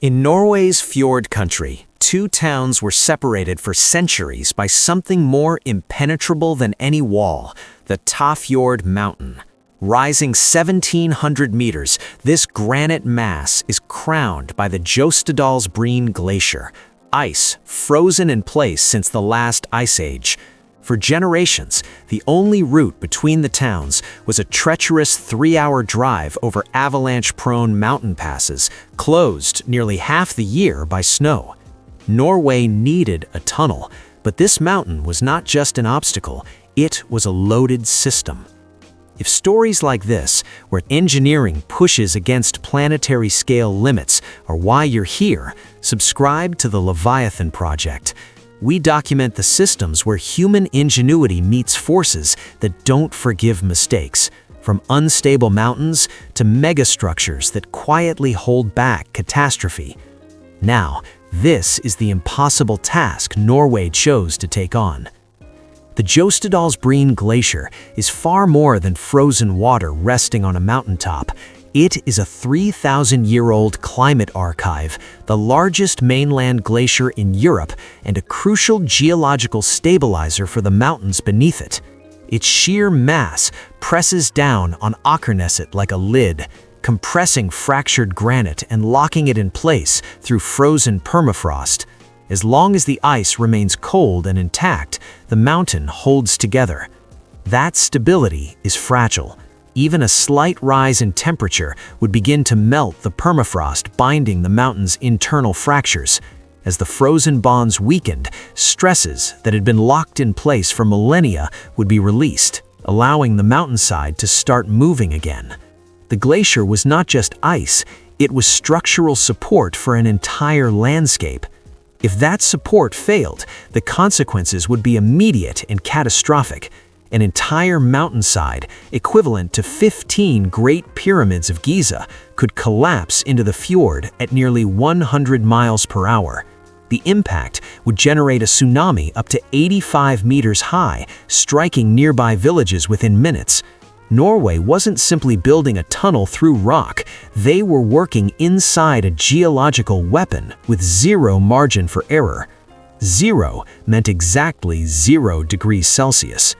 In Norway's fjord country, two towns were separated for centuries by something more impenetrable than any wall, the Tafjord Mountain. Rising 1,700 meters, this granite mass is crowned by the Jostedalsbreen Glacier, ice frozen in place since the last ice age. For generations, the only route between the towns was a treacherous 3-hour drive over avalanche-prone mountain passes, closed nearly half the year by snow. Norway needed a tunnel, but this mountain was not just an obstacle, it was a loaded system. If stories like this, where engineering pushes against planetary scale limits, are why you're here, subscribe to the Leviathan Project. We document the systems where human ingenuity meets forces that don't forgive mistakes, from unstable mountains to megastructures that quietly hold back catastrophe. Now, this is the impossible task Norway chose to take on. The Jostedalsbreen Glacier is far more than frozen water resting on a mountaintop. It is a 3,000-year-old climate archive, the largest mainland glacier in Europe, and a crucial geological stabilizer for the mountains beneath it. Its sheer mass presses down on Akerneset like a lid, compressing fractured granite and locking it in place through frozen permafrost. As long as the ice remains cold and intact, the mountain holds together. That stability is fragile. Even a slight rise in temperature would begin to melt the permafrost binding the mountain's internal fractures. As the frozen bonds weakened, stresses that had been locked in place for millennia would be released, allowing the mountainside to start moving again. The glacier was not just ice, it was structural support for an entire landscape. If that support failed, the consequences would be immediate and catastrophic. An entire mountainside, equivalent to 15 Great Pyramids of Giza, could collapse into the fjord at nearly 100 miles per hour. The impact would generate a tsunami up to 85 meters high, striking nearby villages within minutes. Norway wasn't simply building a tunnel through rock, they were working inside a geological weapon with zero margin for error. Zero meant exactly 0 degrees Celsius.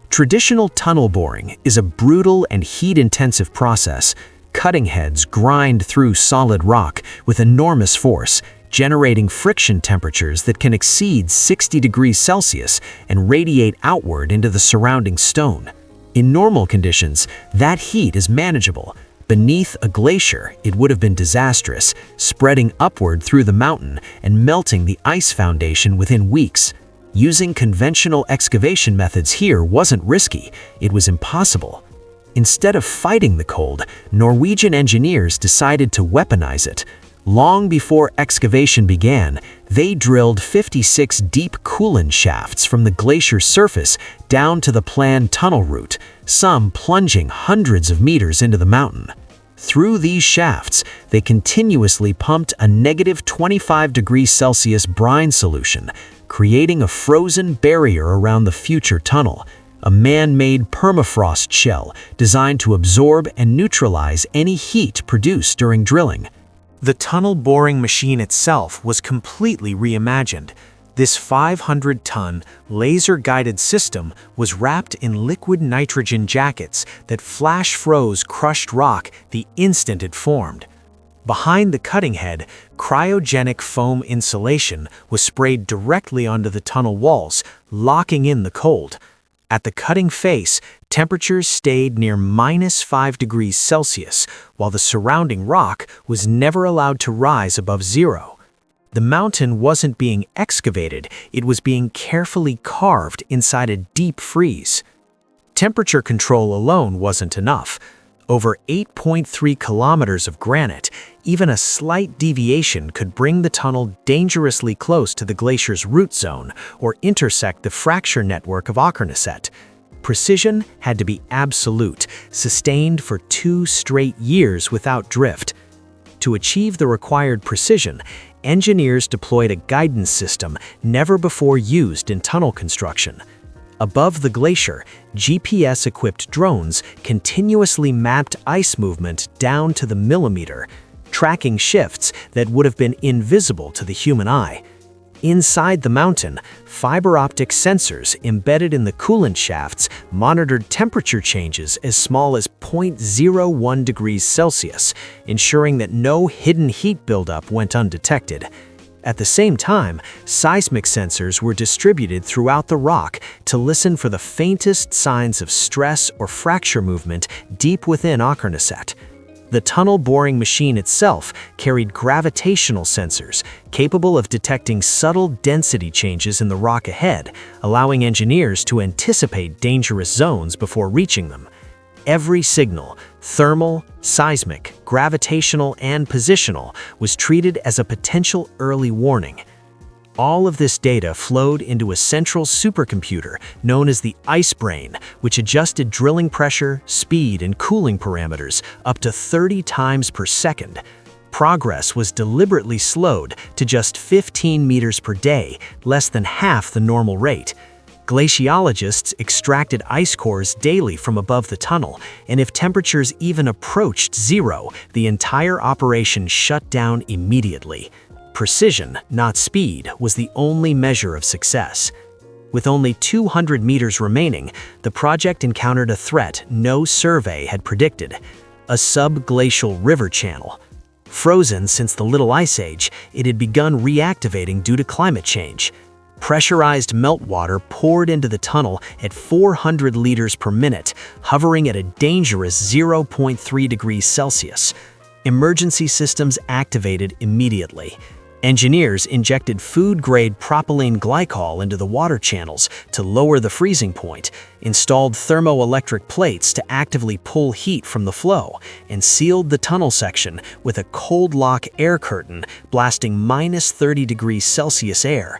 Traditional tunnel boring is a brutal and heat-intensive process. Cutting heads grind through solid rock with enormous force, generating friction temperatures that can exceed 60 degrees Celsius and radiate outward into the surrounding stone. In normal conditions, that heat is manageable. Beneath a glacier, it would have been disastrous, spreading upward through the mountain and melting the ice foundation within weeks. Using conventional excavation methods here wasn't risky, it was impossible. Instead of fighting the cold, Norwegian engineers decided to weaponize it. Long before excavation began, they drilled 56 deep coolant shafts from the glacier's surface down to the planned tunnel route, some plunging hundreds of meters into the mountain. Through these shafts, they continuously pumped a negative 25 degrees Celsius brine solution, creating a frozen barrier around the future tunnel, a man-made permafrost shell designed to absorb and neutralize any heat produced during drilling. The tunnel boring machine itself was completely reimagined. This 500-ton, laser-guided system was wrapped in liquid nitrogen jackets that flash-froze crushed rock the instant it formed. Behind the cutting head, cryogenic foam insulation was sprayed directly onto the tunnel walls, locking in the cold. At the cutting face, temperatures stayed near -5 degrees Celsius, while the surrounding rock was never allowed to rise above 0. The mountain wasn't being excavated, it was being carefully carved inside a deep freeze. Temperature control alone wasn't enough. Over 8.3 kilometers of granite, even a slight deviation could bring the tunnel dangerously close to the glacier's root zone or intersect the fracture network of Akerneset. Precision had to be absolute, sustained for 2 straight years without drift. To achieve the required precision, engineers deployed a guidance system never before used in tunnel construction. Above the glacier, GPS-equipped drones continuously mapped ice movement down to the millimeter. tracking shifts that would have been invisible to the human eye. Inside the mountain, fiber optic sensors embedded in the coolant shafts monitored temperature changes as small as 0.01 degrees Celsius, ensuring that no hidden heat buildup went undetected. At the same time, seismic sensors were distributed throughout the rock to listen for the faintest signs of stress or fracture movement deep within Åkernäset. The tunnel boring machine itself carried gravitational sensors capable of detecting subtle density changes in the rock ahead, allowing engineers to anticipate dangerous zones before reaching them. Every signal, thermal, seismic, gravitational, and positional, was treated as a potential early warning. All of this data flowed into a central supercomputer known as the Ice Brain, which adjusted drilling pressure, speed, and cooling parameters up to 30 times per second. Progress was deliberately slowed to just 15 meters per day, less than half the normal rate. Glaciologists extracted ice cores daily from above the tunnel, and if temperatures even approached zero, the entire operation shut down immediately. Precision, not speed, was the only measure of success. With only 200 meters remaining, the project encountered a threat no survey had predicted: a subglacial river channel. Frozen since the Little Ice Age, it had begun reactivating due to climate change. Pressurized meltwater poured into the tunnel at 400 liters per minute, hovering at a dangerous 0.3 degrees Celsius. Emergency systems activated immediately. Engineers injected food-grade propylene glycol into the water channels to lower the freezing point, installed thermoelectric plates to actively pull heat from the flow, and sealed the tunnel section with a cold-lock air curtain blasting -30 degrees Celsius air.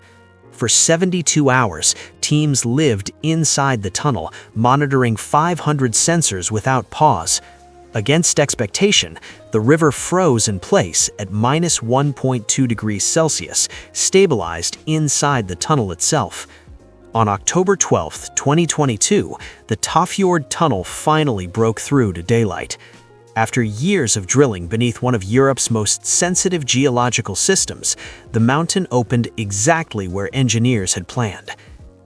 For 72 hours, teams lived inside the tunnel, monitoring 500 sensors without pause. Against expectation, the river froze in place at -1.2 degrees Celsius, stabilized inside the tunnel itself. On October 12, 2022, the Tafjord Tunnel finally broke through to daylight. After years of drilling beneath one of Europe's most sensitive geological systems, the mountain opened exactly where engineers had planned.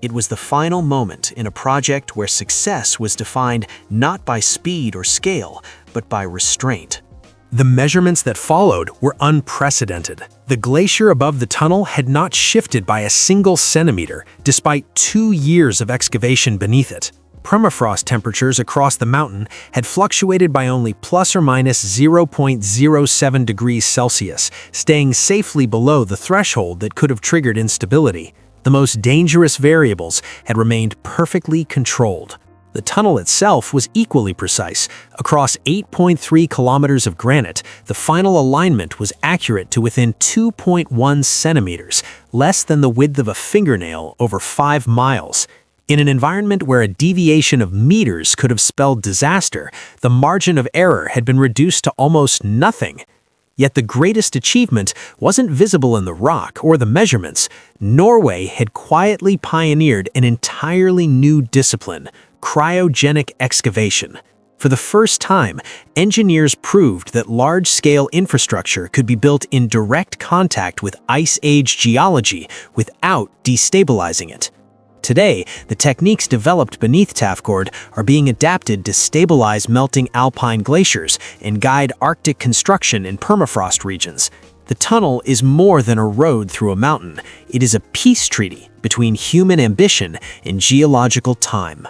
It was the final moment in a project where success was defined not by speed or scale, but by restraint. The measurements that followed were unprecedented. The glacier above the tunnel had not shifted by a single centimeter, despite 2 years of excavation beneath it. Permafrost temperatures across the mountain had fluctuated by only plus or minus 0.07 degrees Celsius, staying safely below the threshold that could have triggered instability. The most dangerous variables had remained perfectly controlled. The tunnel itself was equally precise. Across 8.3 kilometers of granite, the final alignment was accurate to within 2.1 centimeters, less than the width of a fingernail over 5 miles. In an environment where a deviation of meters could have spelled disaster, the margin of error had been reduced to almost nothing. Yet the greatest achievement wasn't visible in the rock or the measurements. Norway had quietly pioneered an entirely new discipline: cryogenic excavation. For the first time, engineers proved that large-scale infrastructure could be built in direct contact with Ice Age geology without destabilizing it. Today, the techniques developed beneath Tafjord are being adapted to stabilize melting alpine glaciers and guide Arctic construction in permafrost regions. The tunnel is more than a road through a mountain. It is a peace treaty between human ambition and geological time.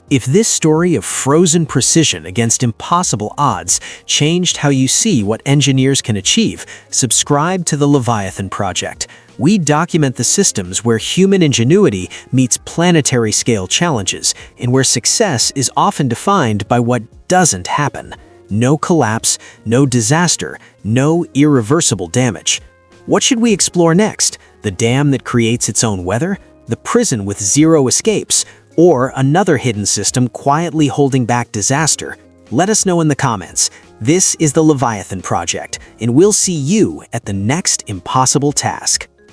If this story of frozen precision against impossible odds changed how you see what engineers can achieve, subscribe to the Leviathan Project. We document the systems where human ingenuity meets planetary-scale challenges, and where success is often defined by what doesn't happen. No collapse, no disaster, no irreversible damage. What should we explore next? The dam that creates its own weather? The prison with zero escapes? Or another hidden system quietly holding back disaster? Let us know in the comments. This is the Leviathan Project, and we'll see you at the next impossible task.